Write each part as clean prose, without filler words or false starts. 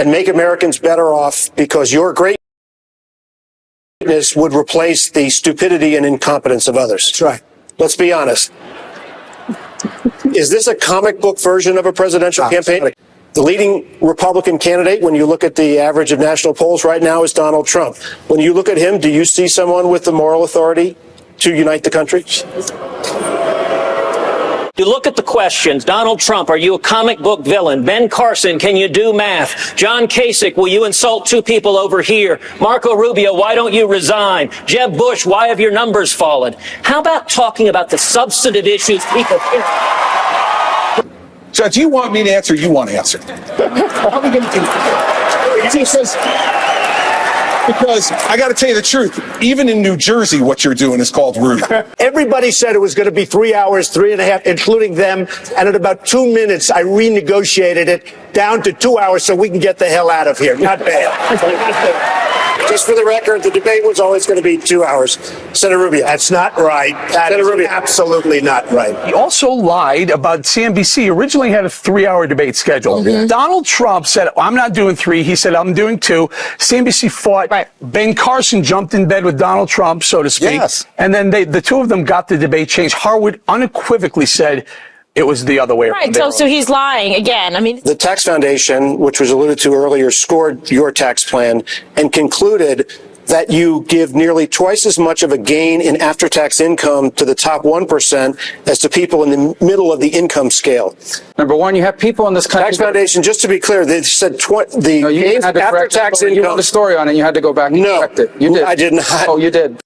and make Americans better off because your greatness would replace the stupidity and incompetence of others. That's right. Let's be honest. Is this a comic book version of a presidential campaign? The leading Republican candidate, when you look at the average of national polls right now, is Donald Trump. When you look at him, do you see someone with the moral authority to unite the country? You look at the questions. Donald Trump, are you a comic book villain? Ben Carson, can you do math? John Kasich, will you insult two people over here? Marco Rubio, why don't you resign? Jeb Bush, why have your numbers fallen? How about talking about the substantive issues people care about? Judge, you want me to answer, you want to answer. How are we going to do that? Because I got to tell you the truth, even in New Jersey, what you're doing is called rude. Everybody said it was going to be 3 hours, 3.5, including them. And in about 2 minutes, I renegotiated it down to 2 hours so we can get the hell out of here. Not bad. Not bad. Just for the record, the debate was always going to be 2 hours. Senator Rubio. That's not right. That is absolutely not right. He also lied about CNBC. Originally had a 3-hour debate scheduled. Donald Trump said, I'm not doing 3. He said, I'm doing 2. CNBC fought. Right. Ben Carson jumped in bed with Donald Trump, so to speak. Yes. And then the two of them got the debate changed. Harwood unequivocally said it was the other way around. Right, so he's lying again. I mean, the Tax Foundation, which was alluded to earlier, scored your tax plan and concluded that you give nearly twice as much of a gain in after-tax income to the top 1% as to people in the middle of the income scale. Number one, you have people in this country. Tax Foundation, just to be clear, they said the gains after-tax income. You wrote a story on it. You had to go back and correct it. You did. I did not. Oh, you did.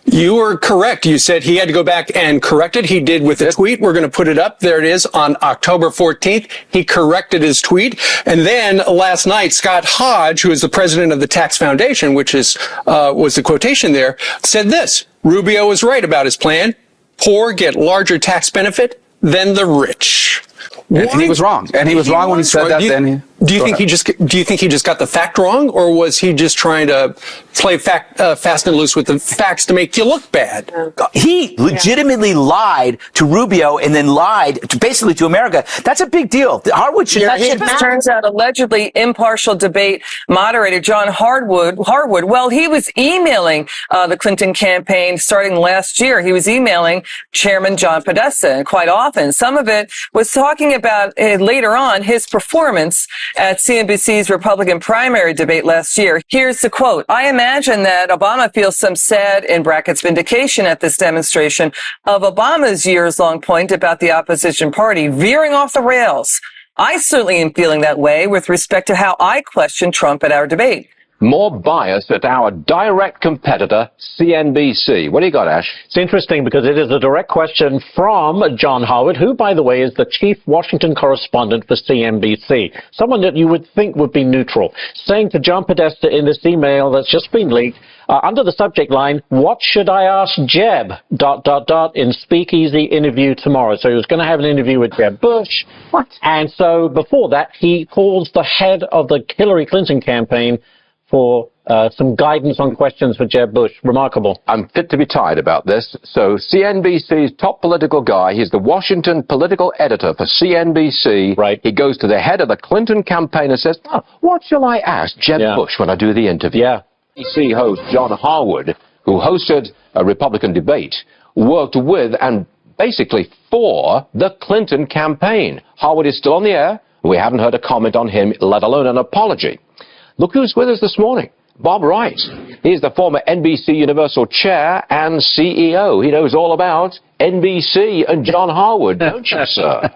You were correct. You said he had to go back and correct it. He did with a tweet. We're going to put it up. There it is on October 14th. He corrected his tweet. And then last night, Scott Hodge, who is the president of the Tax Foundation, which is was the quotation there, said this: Rubio was right about his plan. Poor get larger tax benefit than the rich. And he was wrong. And he was wrong when he said that. Do you think he just got the fact wrong, or was he just trying to play fast and loose with the facts to make you look bad? He legitimately lied to Rubio and then lied basically to America. That's a big deal. Harwood should. Turns out allegedly impartial debate moderator John Harwood. Well, he was emailing the Clinton campaign starting last year. He was emailing Chairman John Podesta, and quite often some of it was talking about later on his performance at CNBC's Republican primary debate last year. Here's the quote: I imagine that Obama feels some sad, in brackets, vindication at this demonstration of Obama's years-long point about the opposition party veering off the rails. I certainly am feeling that way with respect to how I questioned Trump at our debate. More bias at our direct competitor, CNBC. What do you got, Ash? It's interesting because it is a direct question from John Harwood, who, by the way, is the chief Washington correspondent for CNBC, someone that you would think would be neutral, saying to John Podesta in this email that's just been leaked, under the subject line, what should I ask Jeb, ... in speakeasy interview tomorrow. So he was going to have an interview with Jeb Bush. What? And so before that, he calls the head of the Hillary Clinton campaign for some guidance on questions for Jeb Bush. Remarkable. I'm fit to be tied about this. So CNBC's top political guy, he's the Washington political editor for CNBC. Right. He goes to the head of the Clinton campaign and says, what shall I ask Jeb Bush when I do the interview? Yeah. CNBC host John Harwood, who hosted a Republican debate, worked with and basically for the Clinton campaign. Harwood is still on the air. We haven't heard a comment on him, let alone an apology. Look who's with us this morning. Bob Wright. He's the former NBC Universal Chair and CEO. He knows all about NBC and John Harwood, don't you, sir?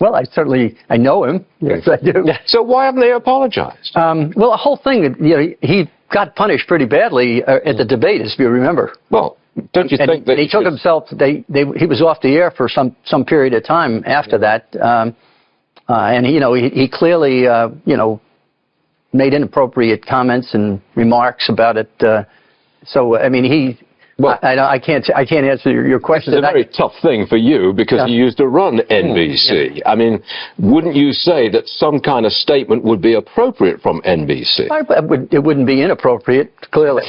Well, I know him. Yes, I do. So why haven't they apologized? Well, the whole thing, he got punished pretty badly at the debate, if you remember. Well, don't you think that he took himself? He was off the air for some period of time after that, and he clearly made inappropriate comments and remarks about it. So I mean, well, I can't answer your question. It's a very tough thing for you because you used to run NBC. I mean, wouldn't you say that some kind of statement would be appropriate from NBC? It wouldn't be inappropriate, clearly.